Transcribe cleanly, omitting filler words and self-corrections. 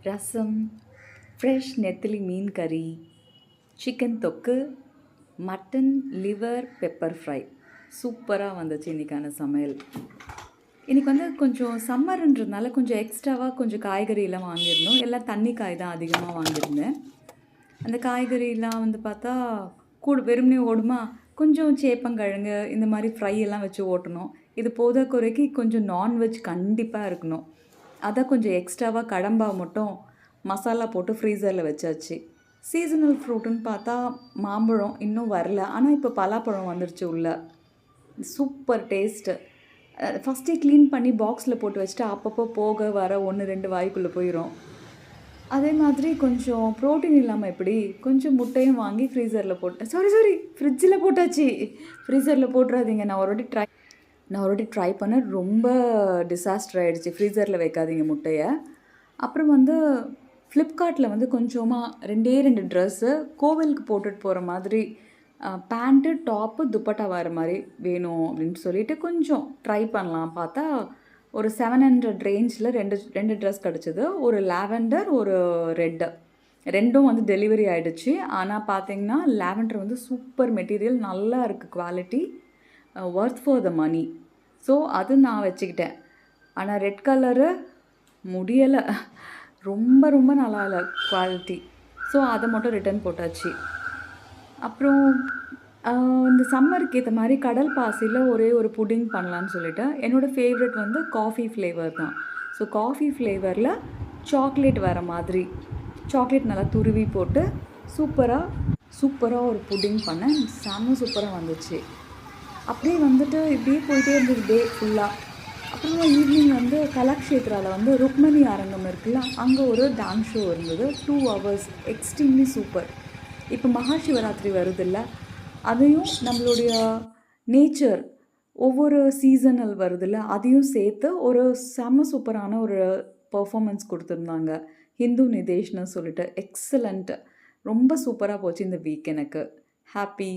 ரசம், fresh நெத்திலி மீன் கறி, chicken தொக்கு, மட்டன் லிவர் பெப்பர் ஃப்ரை. சூப்பராக வந்துச்சு இன்றைக்கான சமையல். இன்றைக்கி வந்து கொஞ்சம் சம்மர்ன்றதுனால கொஞ்சம் எக்ஸ்ட்ராவாக கொஞ்சம் காய்கறியெல்லாம் வாங்கியிருந்தோம். எல்லாம் தண்ணி காய் தான் அதிகமாக வாங்கியிருந்தேன். அந்த காய்கறிலாம் வந்து பார்த்தா வெறுமனே ஓடுமா, கொஞ்சம் சேப்பங்கிழங்கு இந்த மாதிரி ஃப்ரை எல்லாம் வச்சு ஓட்டணும். இது போதா குறைக்கு கொஞ்சம் நான்வெஜ் கண்டிப்பாக இருக்கணும். அதை கொஞ்சம் எக்ஸ்ட்ராவாக கடம்பா மட்டும் மசாலா போட்டு ஃப்ரீசரில் வச்சாச்சு. சீசனல் ஃப்ரூட்டுன்னு பார்த்தா மாம்பழம் இன்னும் வரல, ஆனால் இப்போ பலாப்பழம் வந்துடுச்சு உள்ள. Super taste. ஃபஸ்ட்டே க்ளீன் பண்ணி பாக்ஸில் போட்டு வச்சுட்டு அப்பப்போ போக வர 1-2 வாய்க்குள்ளே போயிடும். அதே மாதிரி கொஞ்சம் ப்ரோட்டீன் இல்லாமல் எப்படி கொஞ்சம் முட்டையும் வாங்கி ஃப்ரீசரில் போட்டேன். சாரி ஃப்ரிட்ஜில் போட்டாச்சு. ஃப்ரீசரில் போட்டுறாதீங்க. நான் ஒரு வாட்டி ட்ரை பண்ண ரொம்ப டிசாஸ்டர் ஆகிடுச்சு. ஃப்ரீசரில் வைக்காதீங்க முட்டையை. அப்புறம் வந்து ஃப்ளிப்கார்ட்டில் வந்து கொஞ்சமாக 2 ட்ரெஸ்ஸு கோவிலுக்கு போட்டுட்டு போகிற மாதிரி பேண்ட்டு டாப்பு துப்பட்டா வர மாதிரி வேணும் அப்படின்னு சொல்லிட்டு கொஞ்சம் ட்ரை பண்ணலாம் பார்த்தா ஒரு 700 ரேஞ்சில் ரெண்டு ட்ரெஸ் கிடச்சிது. ஒரு லாவெண்டர், ஒரு ரெட்டு. ரெண்டும் வந்து டெலிவரி ஆகிடுச்சு. ஆனால் பார்த்தீங்கன்னா லாவெண்டர் வந்து சூப்பர் மெட்டீரியல், நல்லா இருக்குது quality, worth for the money. So அது நான் வச்சுக்கிட்டேன். ஆனால் ரெட் கலரு முடியலை, ரொம்ப நல்லா இல்லை குவாலிட்டி. ஸோ அதை மட்டும் ரிட்டன் போட்டாச்சு. அப்புறம் இந்த சம்மருக்கு ஏற்ற மாதிரி கடல் பாசியில் ஒரே ஒரு புட்டிங் பண்ணலான்னு சொல்லிட்டு என்னோடய ஃபேவரெட் வந்து காஃபி ஃப்ளேவர் தான். ஸோ காஃபி ஃப்ளேவரில் சாக்லேட் வர மாதிரி சாக்லேட் நல்லா துருவி போட்டு சூப்பராக ஒரு புட்டிங் பண்ணேன். செம்ம சூப்பராக வந்துச்சு. அப்படியே வந்துட்டு இப்படியே போயிட்டே இருந்தது டே ஃபுல்லாக. அப்புறமா ஈவினிங் வந்து கலாக்ஷேத்ராவில் வந்து ருக்மணி அரங்கம் இருக்குல்ல, அங்கே ஒரு டான்ஸ் ஷோ இருந்தது. 2 hours எக்ஸ்ட்ரீம்லி சூப்பர். இப்போ மகாசிவராத்திரி வருதில்ல, அதையும் நம்மளுடைய நேச்சர் ஒவ்வொரு சீசனல் வருதில்ல, அதையும் சேர்த்து ஒரு செம்ம சூப்பரான ஒரு பர்ஃபார்மன்ஸ் கொடுத்துருந்தாங்க. ஹிந்து நிதேஷ்னு சொல்லிட்டு எக்ஸலண்ட். ரொம்ப சூப்பராக போச்சு இந்த வீக் எனக்கு. ஹாப்பி.